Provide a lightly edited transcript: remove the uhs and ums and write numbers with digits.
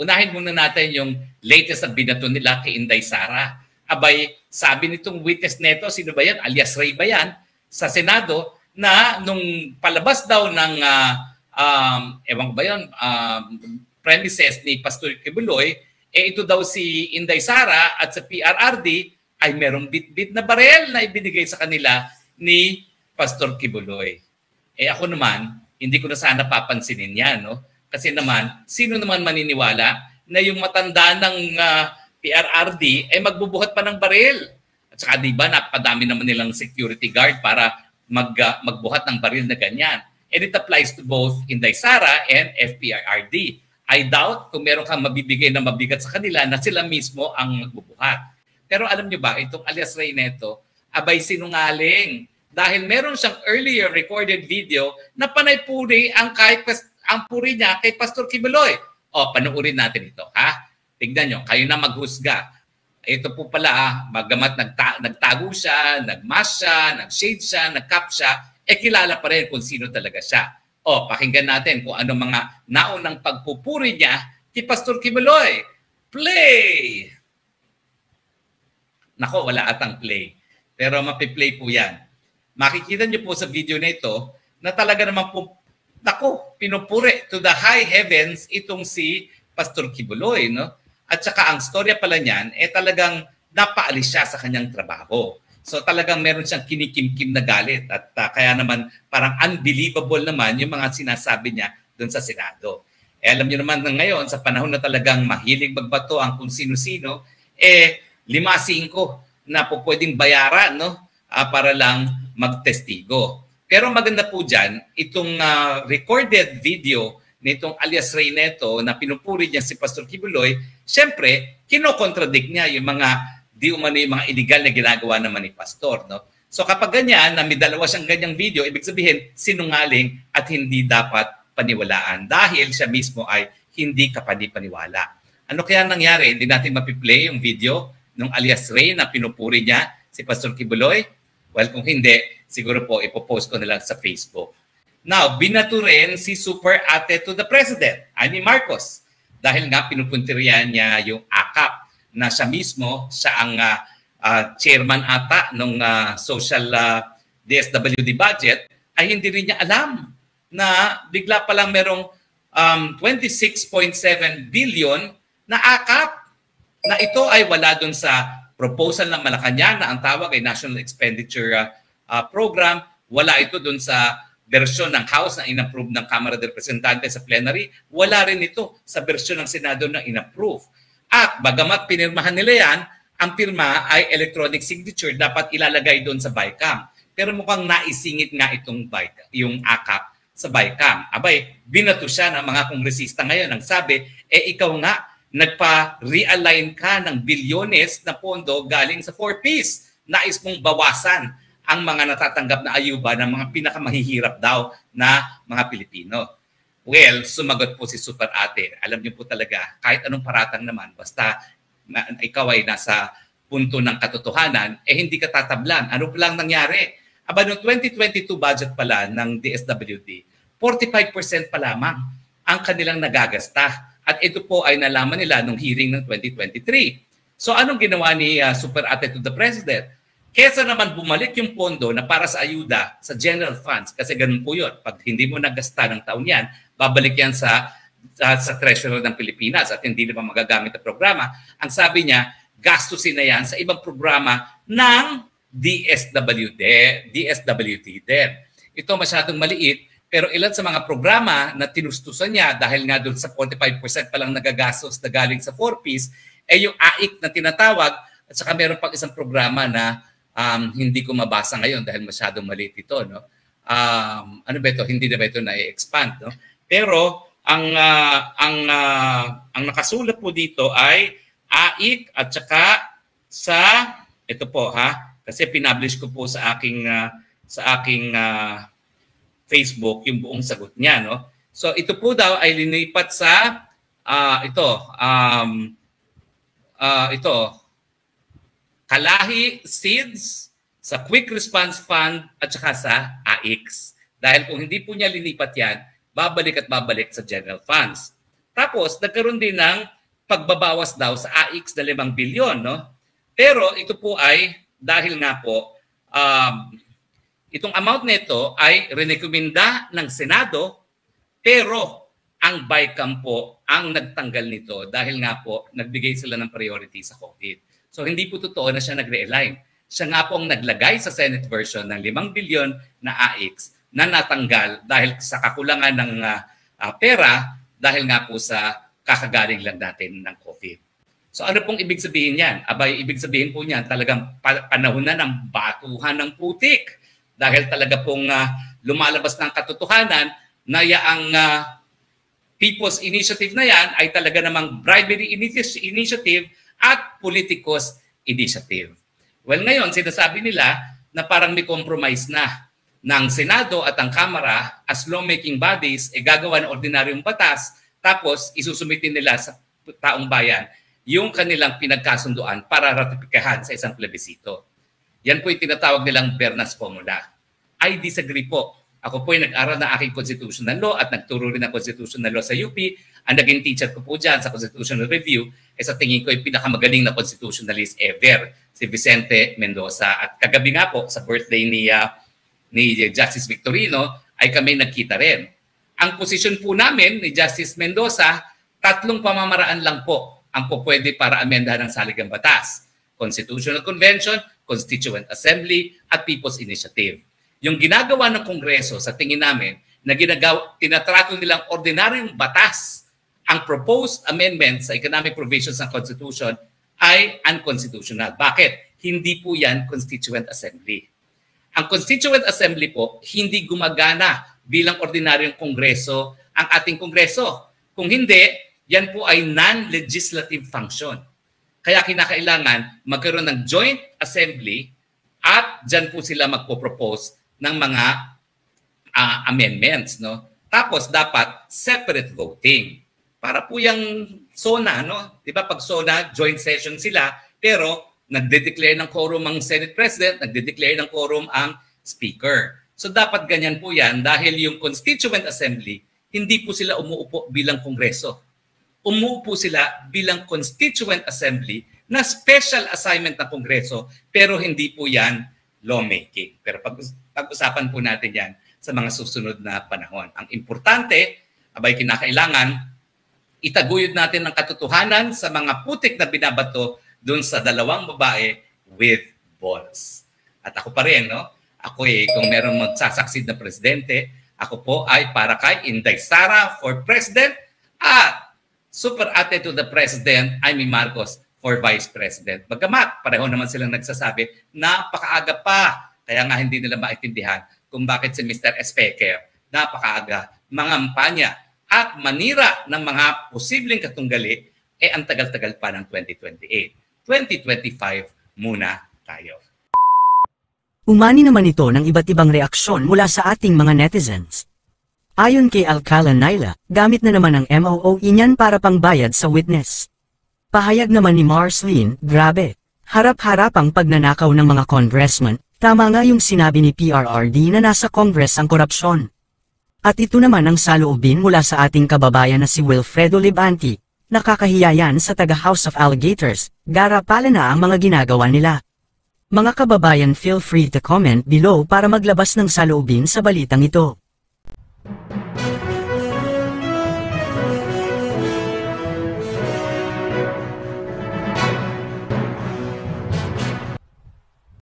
Unahin muna natin yung latest na binato nila kay Inday Sara. Abay, sabi nitong witness neto, sino ba yan? Alias Ray ba yan? Sa Senado, na nung palabas daw ng, ewan ko ba yun, premises ni Pastor Kibuloy, ito daw si Inday Sara at sa PRRD ay merong bit-bit na barel na ibinigay sa kanila ni Pastor Kibuloy. Ako naman, hindi ko na sana papansinin yan, no? Kasi naman, sino naman maniniwala na yung matanda ng PRRD ay magbubuhat pa ng baril? At saka diba, napakadami naman nilang security guard para magbuhat ng baril na ganyan. And it applies to both Inday Sara and FPRRD. I doubt kung meron kang mabibigay na mabigat sa kanila na sila mismo ang magbubuhat. Pero alam nyo ba, itong alias Ray neto, abay sinungaling. Dahil meron siyang earlier recorded video na panay-puri ang puri niya kay Pastor Kibuloy. O, panuurin natin ito, ha? Tignan nyo, kayo na maghusga. Ito po pala, bagamat nagtago siya, nagmask siya, nag-shade siya, nag-cap siya, kilala pa rin kung sino talaga siya. O, pakinggan natin kung ano mga naunang pagpupuri niya kay Pastor Kibuloy. Play! Nako, wala atang play. Pero mapi-play po yan. Makikita niyo po sa video na ito na talaga naman po, nako, pinupuri to the high heavens itong si Pastor Kibuloy, no? At saka ang storya pala niyan, talagang napaalis siya sa kanyang trabaho. So talagang meron siyang kinikimkim na galit at kaya naman parang unbelievable naman yung mga sinasabi niya doon sa Senado. Alam niyo naman na ngayon, sa panahon na talagang mahilig magbato ang kung sino-sino, 5-5 na po pwedeng bayaran, no? Para lang magtestigo. Pero maganda po dyan, itong recorded video nitong alias Ray neto na pinupuri niya si Pastor Kibuloy, siyempre, kinokontradict niya yung mga di umano yung mga illegal na ginagawa naman ni Pastor. No? So kapag ganyan, na may dalawa siyang ganyang video, ibig sabihin, sinungaling at hindi dapat paniwalaan dahil siya mismo ay hindi kapani-paniwala. Ano kaya nangyari? Hindi natin mapiplay yung video ng alias Ray na pinupuri niya si Pastor Kibuloy? Well, kung hindi, siguro po ipopost ko na lang sa Facebook. Now, binato rin si Super Ate to the President, Amy Marcos. Dahil nga pinupuntiryan niya yung AKAP na siya mismo, siya ang chairman ata ng social DSWD budget, ay hindi rin niya alam na bigla palang merong 26.7 billion na AKAP na ito ay wala dun sa proposal ng Malacanang na ang tawag ay National Expenditure Program. Wala ito dun sa bersyon ng House na inapprove ng Kamara de Representantes sa plenary. Wala rin ito sa bersyon ng Senado na inapprove. At bagamat pinirmahan nila yan, ang pirma ay electronic signature, dapat ilalagay doon sa BICAM. Pero mukhang naisingit nga itong yung AKAP sa BICAM. Abay, binato siya ng mga kongresista ngayon. Ang sabi, ikaw nga, nagpa-realign ka ng bilyones na pondo galing sa 4Ps. Nais mong bawasan ang mga natatanggap na ayuda ng mga pinakamahihirap daw na mga Pilipino. Well, sumagot po si Super Ate. Alam niyo po talaga, kahit anong paratang naman, basta ikaw ay nasa punto ng katotohanan, hindi ka tatablan. Ano lang nangyari? Aba, noong 2022 budget pala ng DSWD, 45% pa lamang ang kanilang nagagasta. At ito po ay nalaman nila nung hearing ng 2023. So anong ginawa ni Super Ate to the President? Kesa naman bumalik yung pondo na para sa ayuda sa general funds, kasi ganun po yun. Pag hindi mo nagasta ng taon yan, babalik yan sa treasurer ng Pilipinas at hindi naman magagamit ang programa. Ang sabi niya, gastusin na yan sa ibang programa ng DSWD din. Ito masyadong maliit, pero ilan sa mga programa na tinustusan niya dahil nga doon sa 45% pa lang nagagastos na galing sa 4Ps, yung AIC na tinatawag at saka meron pang isang programa na hindi ko mabasa ngayon dahil masyadong maliit ito. No? Ano ba ito? Hindi na ba ito na-expand? No? Pero ang nakasulat po dito ay AIC at saka sa, ito po ha, kasi pinablish ko po sa aking Facebook yung buong sagot niya. No? So ito po daw ay linipat sa ito, Kalahi Seeds, sa Quick Response Fund at saka sa AIX. Dahil kung hindi po niya linipat yan, babalik at babalik sa general funds. Tapos, nagkaroon din ng pagbabawas daw sa AIX na 5 bilyon. No? Pero ito po ay dahil nga po, itong amount nito ay rekomenda ng Senado, pero ang BICAM po ang nagtanggal nito dahil nga po nagbigay sila ng priority sa COVID. So hindi po totoo na siya nag-realign. Siya nga po ang naglagay sa Senate version ng 5 bilyon na AIX na natanggal dahil sa kakulangan ng pera dahil nga po sa kakagaling lang natin ng COVID. So ano pong ibig sabihin yan? Abay, ibig sabihin po niyan talagang panahon na ng batuhan ng putik dahil talaga pong lumalabas ng katotohanan na yaang People's Initiative na yan ay talaga namang bribery initiative at politicos initiative. Well, ngayon, sinasabi nila na parang may compromise na ng Senado at ang Kamara as lawmaking bodies gagawa ng ordinaryong batas tapos isusumitin nila sa taong bayan yung kanilang pinagkasunduan para ratifikahan sa isang plebisito. Yan po yung tinatawag nilang Bernas Formula. I disagree po. Ako po ay nag-aral ng aking constitutional law at nagturo rin ng constitutional law sa UP. Ang naging teacher ko po dyan sa constitutional review ay sa tingin ko yung pinakamagaling na constitutionalist ever, si Vicente Mendoza. At kagabi nga po sa birthday ni Justice Victorino ay kami nagkita rin. Ang posisyon po namin ni Justice Mendoza, 3 pamamaraan lang po ang pwede para amendahan ng saligang batas. Constitutional Convention, Constituent Assembly, at People's Initiative. Yung ginagawa ng Kongreso sa tingin namin na tinatrato nilang ordinaryong batas, ang proposed amendment sa economic provisions ng Constitution ay unconstitutional. Bakit? Hindi po yan Constituent Assembly. Ang Constituent Assembly po, hindi gumagana bilang ordinaryong Kongreso ang ating Kongreso. Kung hindi, yan po ay non-legislative function. Kaya kinakailangan magkaroon ng joint assembly at dyan po sila magpo-propose ng mga amendments. No? Tapos dapat separate voting. Para po yung SONA, no? Di ba pag SONA, joint session sila, pero nagde-declare ng quorum ang Senate President, nagde-declare ng quorum ang Speaker. So dapat ganyan po yan dahil yung Constituent Assembly, hindi po sila umuupo bilang Kongreso. Umuupo sila bilang Constituent Assembly na special assignment ng Kongreso pero hindi po yan lawmaking. Pero pag-usapan po natin yan sa mga susunod na panahon. Ang importante, abay kinakailangan, itaguyod natin ng katotohanan sa mga putik na binabato doon sa 2 babae with balls. At ako pa rin, no? Ako kung merong magsasucceed na presidente, ako po ay para kay Inday Sara for President at super ate to the President, Amy Marcos for Vice President. Bagamat, pareho naman silang nagsasabi, napakaaga pa. Kaya nga hindi nila maintindihan kung bakit si Mr. Speaker napakaaga mangampanya at manira ng mga posibleng katunggali ang tagal-tagal pa ng 2028. 2025 muna tayo. Umani naman ito ng iba't ibang reaksyon mula sa ating mga netizens. Ayon kay Alcala Naila, gamit na naman ang MOOE niyan para pangbayad sa witness. Pahayag naman ni Marceline, grabe, harap-harapang pagnanakaw ng mga congressman, tama nga yung sinabi ni PRRD na nasa Congress ang korupsyon. At ito naman ang saloobin mula sa ating kababayan na si Wilfredo Libanti, nakakahiya yan sa taga-House of Alligators, gara pala na ang mga ginagawa nila. Mga kababayan, feel free to comment below para maglabas ng saloobin sa balitang ito.